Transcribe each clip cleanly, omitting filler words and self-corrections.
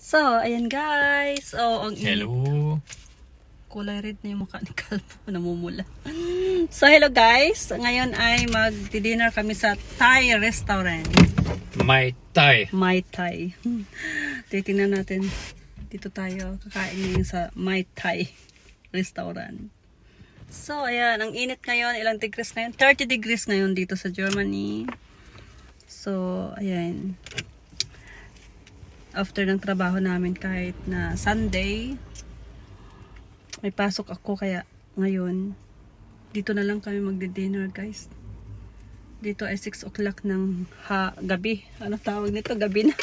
So, ayan guys. Oh, ang Hello. kulay red na yung mukha ni Kalbo. Namumula. So, hello guys. Ngayon ay mag-dinner kami sa Thai restaurant. Mai Tai. Mai Thai. Titingnan natin. Dito tayo. Kakain ngayon sa Mai Thai restaurant. So, ayan. Ang init ngayon. Ilang degrees ngayon? 30 degrees ngayon dito sa Germany. So, ayan. After ng trabaho namin kahit na Sunday, may pasok ako kaya ngayon dito na lang kami magdi-dinner guys. Dito ay 6 o'clock ng gabi. Ano tawag nito? Gabi na.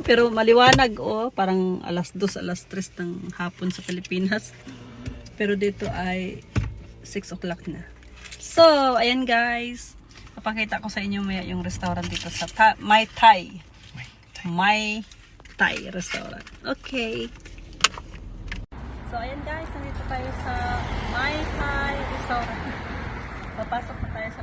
Pero maliwanag parang alas 2, alas 3 ng hapon sa Pilipinas. Pero dito ay 6 o'clock na. So, ayan guys. Papakita ko sa inyo maya yung restaurant dito sa Mai Thai. Mai Thai restaurant. Okay. So, ayan guys, nandito tayo sa Mai Thai restaurant. Papasok na tayo sa